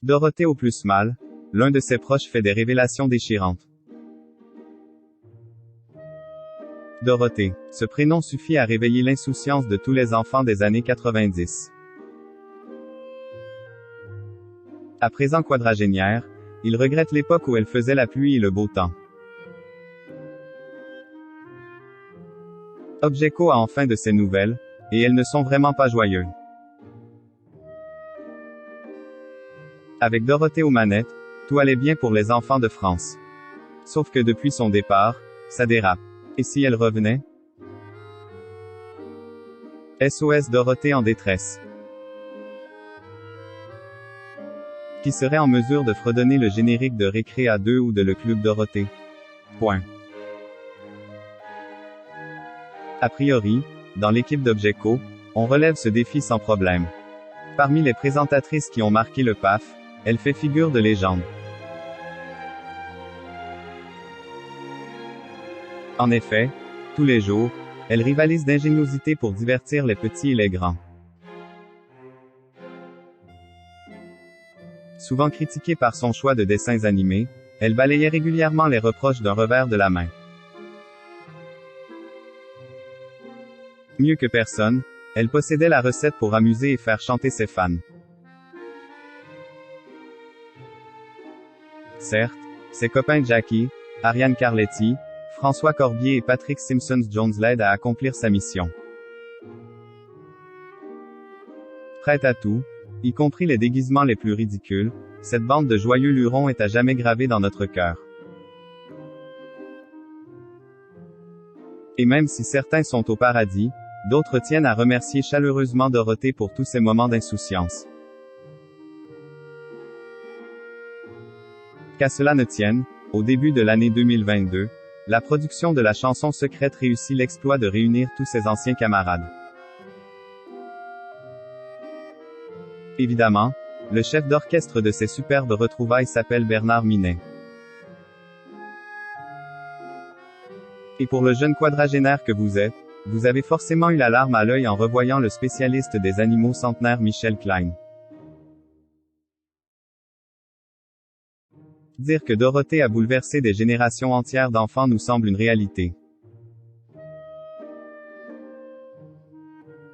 Dorothée au plus mal, l'un de ses proches fait des révélations déchirantes. Dorothée. Ce prénom suffit à réveiller l'insouciance de tous les enfants des années 90. À présent quadragénaire, il regrette l'époque où elle faisait la pluie et le beau temps. Objeco a enfin de ses nouvelles, et elles ne sont vraiment pas joyeuses. Avec Dorothée aux manettes, tout allait bien pour les enfants de France. Sauf que depuis son départ, ça dérape. Et si elle revenait? SOS Dorothée en détresse. Qui serait en mesure de fredonner le générique de Récréa 2 ou de Le Club Dorothée? Point. A priori, dans l'équipe d'Objeco, on relève ce défi sans problème. Parmi les présentatrices qui ont marqué le PAF, elle fait figure de légende. En effet, tous les jours, elle rivalise d'ingéniosité pour divertir les petits et les grands. Souvent critiquée par son choix de dessins animés, elle balayait régulièrement les reproches d'un revers de la main. Mieux que personne, elle possédait la recette pour amuser et faire chanter ses fans. Certes, ses copains Jackie, Ariane Carletti, François Corbier et Patrick Simpson-Jones l'aident à accomplir sa mission. Prête à tout, y compris les déguisements les plus ridicules, cette bande de joyeux lurons est à jamais gravée dans notre cœur. Et même si certains sont au paradis, d'autres tiennent à remercier chaleureusement Dorothée pour tous ces moments d'insouciance. Qu'à cela ne tienne, au début de l'année 2022, la production de la chanson secrète réussit l'exploit de réunir tous ses anciens camarades. Évidemment, le chef d'orchestre de ces superbes retrouvailles s'appelle Bernard Minet. Et pour le jeune quadragénaire que vous êtes, vous avez forcément eu la larme à l'œil en revoyant le spécialiste des animaux centenaire Michel Klein. Dire que Dorothée a bouleversé des générations entières d'enfants nous semble une réalité.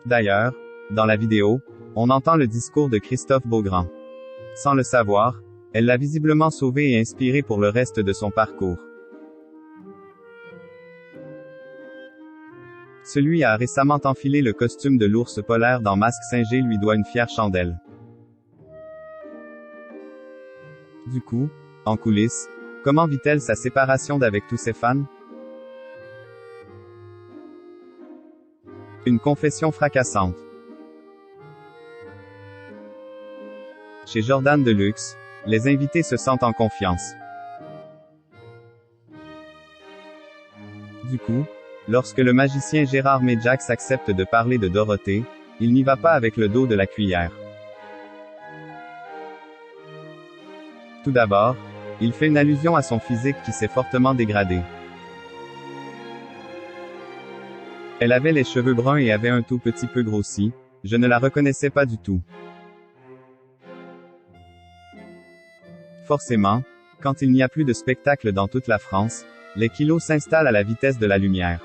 D'ailleurs, dans la vidéo, on entend le discours de Christophe Beaugrand. Sans le savoir, elle l'a visiblement sauvé et inspiré pour le reste de son parcours. Celui a récemment enfilé le costume de l'ours polaire dans Masque Singer lui doit une fière chandelle. Du coup, en coulisses, comment vit-elle sa séparation d'avec tous ses fans? Une confession fracassante. Chez Jordan Deluxe, les invités se sentent en confiance. Du coup, lorsque le magicien Gérard Méjax accepte de parler de Dorothée, il n'y va pas avec le dos de la cuillère. Tout d'abord, il fait une allusion à son physique qui s'est fortement dégradé. Elle avait les cheveux bruns et avait un tout petit peu grossi, je ne la reconnaissais pas du tout. Forcément, quand il n'y a plus de spectacle dans toute la France, les kilos s'installent à la vitesse de la lumière.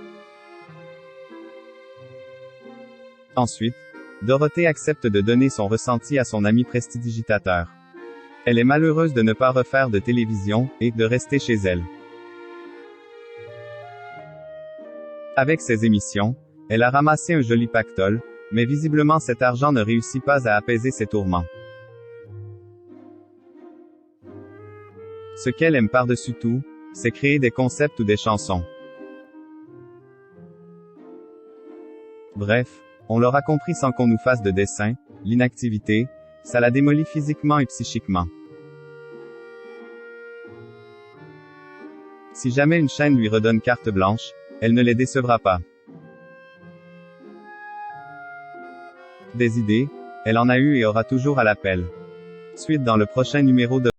Ensuite, Dorothée accepte de donner son ressenti à son ami prestidigitateur. Elle est malheureuse de ne pas refaire de télévision, et de rester chez elle. Avec ses émissions, elle a ramassé un joli pactole, mais visiblement cet argent ne réussit pas à apaiser ses tourments. Ce qu'elle aime par-dessus tout, c'est créer des concepts ou des chansons. Bref, on l'aura compris sans qu'on nous fasse de dessin, l'inactivité, ça la démolit physiquement et psychiquement. Si jamais une chaîne lui redonne carte blanche, elle ne les décevra pas. Des idées, elle en a eu et aura toujours à l'appel. Suite dans le prochain numéro de